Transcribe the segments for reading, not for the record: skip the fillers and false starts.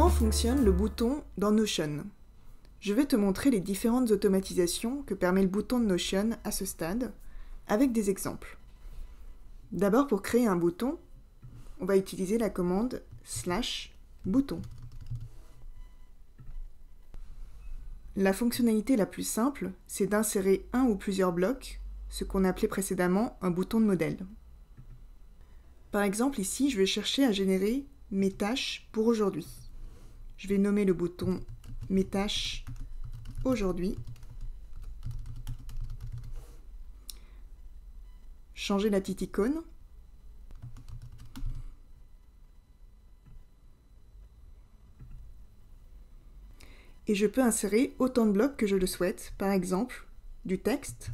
Comment fonctionne le bouton dans Notion? Je vais te montrer les différentes automatisations que permet le bouton de Notion à ce stade, avec des exemples. D'abord, pour créer un bouton, on va utiliser la commande /bouton. La fonctionnalité la plus simple, c'est d'insérer un ou plusieurs blocs, ce qu'on appelait précédemment un bouton de modèle. Par exemple, ici, je vais chercher à générer mes tâches pour aujourd'hui. Je vais nommer le bouton « Mes tâches aujourd'hui ». Changer la petite icône. Et je peux insérer autant de blocs que je le souhaite, par exemple du texte,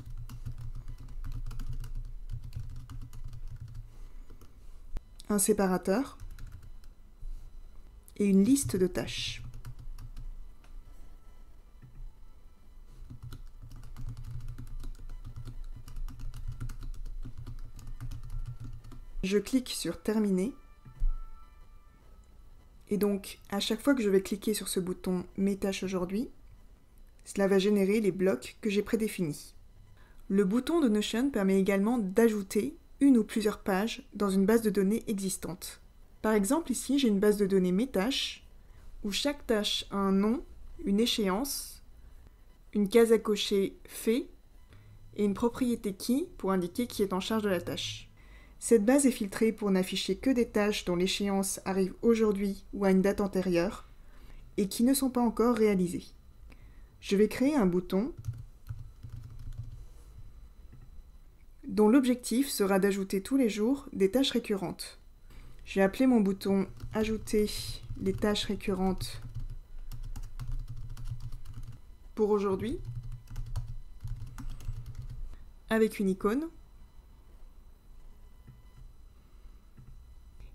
un séparateur et une liste de tâches. Je clique sur Terminer. Et donc, à chaque fois que je vais cliquer sur ce bouton « Mes tâches aujourd'hui », cela va générer les blocs que j'ai prédéfinis. Le bouton de Notion permet également d'ajouter une ou plusieurs pages dans une base de données existante. Par exemple, ici, j'ai une base de données « Mes tâches » où chaque tâche a un nom, une échéance, une case à cocher « Fait » et une propriété « Qui » pour indiquer qui est en charge de la tâche. Cette base est filtrée pour n'afficher que des tâches dont l'échéance arrive aujourd'hui ou à une date antérieure et qui ne sont pas encore réalisées. Je vais créer un bouton dont l'objectif sera d'ajouter tous les jours des tâches récurrentes. Je vais appeler mon bouton « Ajouter les tâches récurrentes pour aujourd'hui » avec une icône.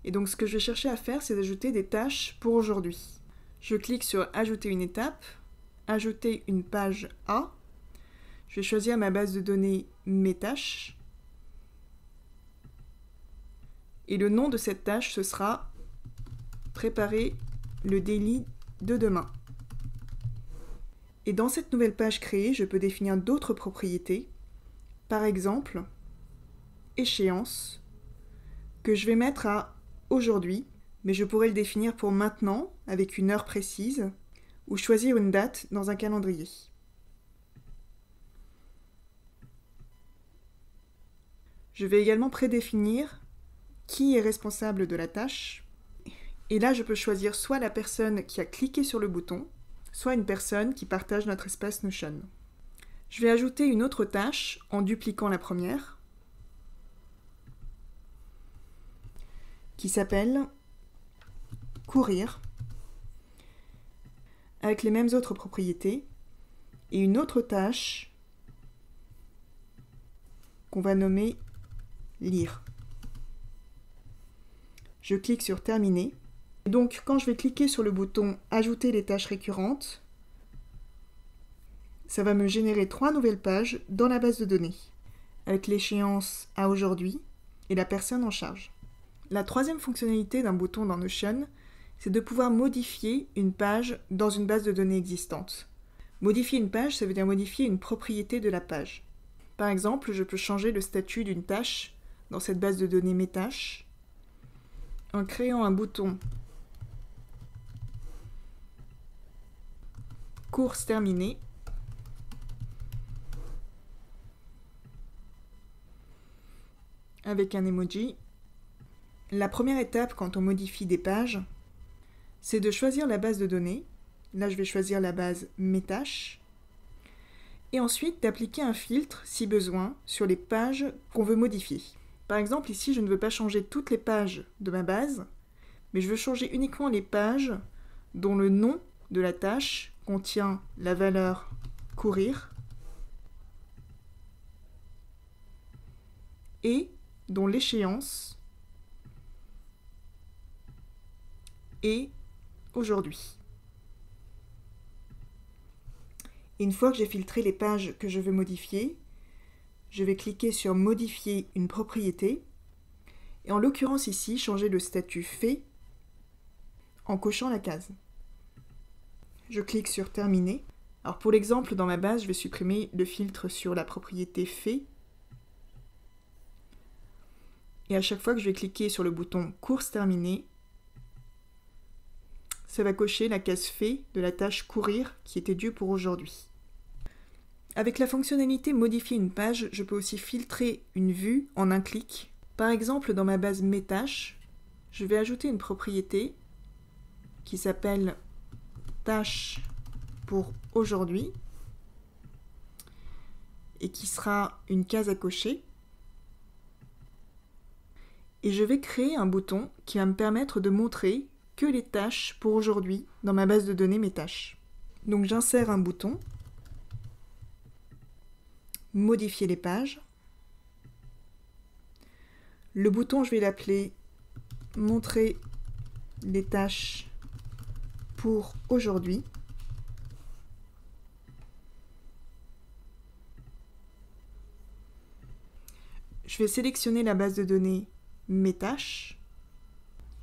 Et donc ce que je vais chercher à faire, c'est d'ajouter des tâches pour aujourd'hui. Je clique sur « Ajouter une étape »,« Ajouter une page A ». Je vais choisir ma base de données « Mes tâches ». Et le nom de cette tâche, ce sera « Préparer le daily de demain ». Et dans cette nouvelle page créée, je peux définir d'autres propriétés. Par exemple, échéance, que je vais mettre à aujourd'hui, mais je pourrais le définir pour maintenant, avec une heure précise, ou choisir une date dans un calendrier. Je vais également prédéfinir qui est responsable de la tâche, et là je peux choisir soit la personne qui a cliqué sur le bouton, soit une personne qui partage notre espace Notion. Je vais ajouter une autre tâche en dupliquant la première, qui s'appelle « Courir », avec les mêmes autres propriétés, et une autre tâche qu'on va nommer « Lire ». Je clique sur « Terminer ». Et donc, quand je vais cliquer sur le bouton « Ajouter les tâches récurrentes », ça va me générer 3 nouvelles pages dans la base de données, avec l'échéance à aujourd'hui et la personne en charge. La troisième fonctionnalité d'un bouton dans Notion, c'est de pouvoir modifier une page dans une base de données existante. Modifier une page, ça veut dire modifier une propriété de la page. Par exemple, je peux changer le statut d'une tâche dans cette base de données Mes tâches en créant un bouton « Course terminée » avec un emoji. La première étape quand on modifie des pages, c'est de choisir la base de données. Là, je vais choisir la base Mes tâches. Et ensuite, d'appliquer un filtre, si besoin, sur les pages qu'on veut modifier. Par exemple, ici, je ne veux pas changer toutes les pages de ma base, mais je veux changer uniquement les pages dont le nom de la tâche contient la valeur « courir » et dont l'échéance est aujourd'hui. Une fois que j'ai filtré les pages que je veux modifier, je vais cliquer sur « Modifier une propriété » et en l'occurrence ici, changer le statut « Fait » en cochant la case. Je clique sur Terminer. Alors pour l'exemple, dans ma base, je vais supprimer le filtre sur la propriété fait. Et à chaque fois que je vais cliquer sur le bouton Course terminée, ça va cocher la case fait de la tâche courir qui était due pour aujourd'hui. Avec la fonctionnalité Modifier une page, je peux aussi filtrer une vue en un clic. Par exemple, dans ma base Mes tâches, je vais ajouter une propriété qui s'appelle Tâche pour aujourd'hui et qui sera une case à cocher. Et je vais créer un bouton qui va me permettre de montrer que les tâches pour aujourd'hui dans ma base de données Mes tâches. Donc j'insère un bouton, Modifier les pages. Le bouton, je vais l'appeler Montrer les tâches pour aujourd'hui. Je vais sélectionner la base de données Mes tâches,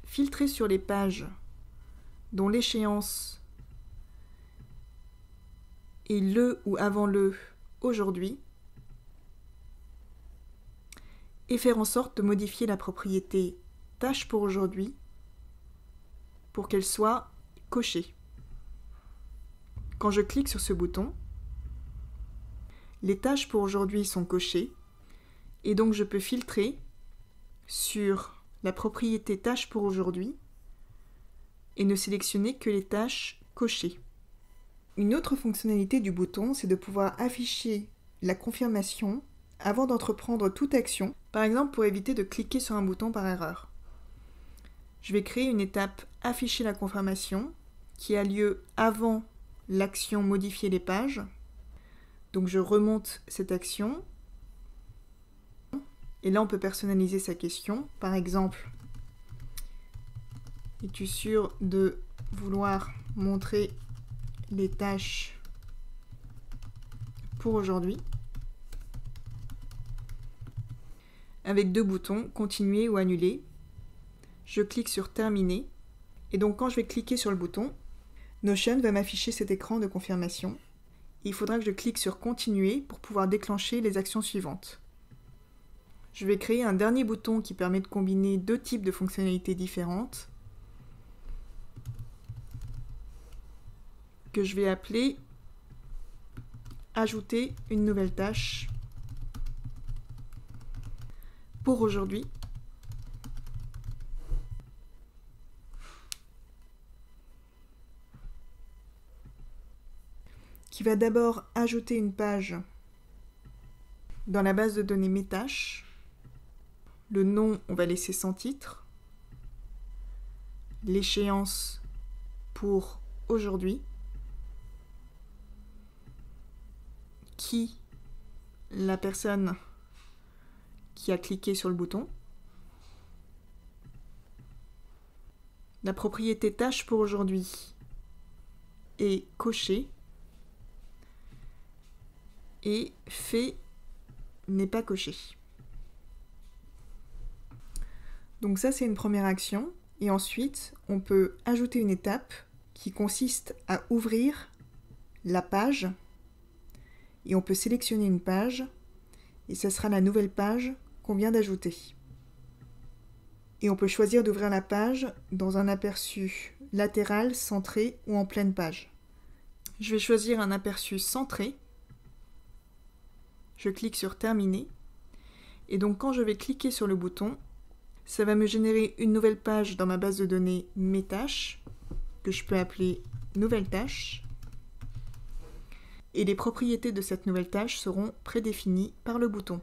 filtrer sur les pages dont l'échéance est le ou avant le aujourd'hui et faire en sorte de modifier la propriété Tâche pour aujourd'hui pour qu'elle soit cochée. Quand je clique sur ce bouton, les tâches pour aujourd'hui sont cochées et donc je peux filtrer sur la propriété Tâche pour aujourd'hui et ne sélectionner que les tâches cochées. Une autre fonctionnalité du bouton, c'est de pouvoir afficher la confirmation avant d'entreprendre toute action, par exemple pour éviter de cliquer sur un bouton par erreur. Je vais créer une étape Afficher la confirmation qui a lieu avant l'action Modifier les pages. Donc je remonte cette action. Et là, on peut personnaliser sa question. Par exemple, es-tu sûr de vouloir montrer les tâches pour aujourd'hui? Avec deux boutons, continuer ou annuler. Je clique sur Terminer. Et donc quand je vais cliquer sur le bouton, Notion va m'afficher cet écran de confirmation. Il faudra que je clique sur Continuer pour pouvoir déclencher les actions suivantes. Je vais créer un dernier bouton qui permet de combiner deux types de fonctionnalités différentes, que je vais appeler Ajouter une nouvelle tâche pour aujourd'hui. Qui va d'abord ajouter une page dans la base de données Mes tâches. Le nom, on va laisser sans titre. L'échéance pour aujourd'hui. Qui, la personne qui a cliqué sur le bouton. La propriété Tâche pour aujourd'hui est cochée. Et fait n'est pas coché. Donc ça, c'est une première action. Et ensuite, on peut ajouter une étape qui consiste à ouvrir la page. Et on peut sélectionner une page. Et ça sera la nouvelle page qu'on vient d'ajouter. Et on peut choisir d'ouvrir la page dans un aperçu latéral, centré ou en pleine page. Je vais choisir un aperçu centré. Je clique sur Terminer. Et donc quand je vais cliquer sur le bouton, ça va me générer une nouvelle page dans ma base de données Mes tâches, que je peux appeler Nouvelle tâche. Et les propriétés de cette nouvelle tâche seront prédéfinies par le bouton.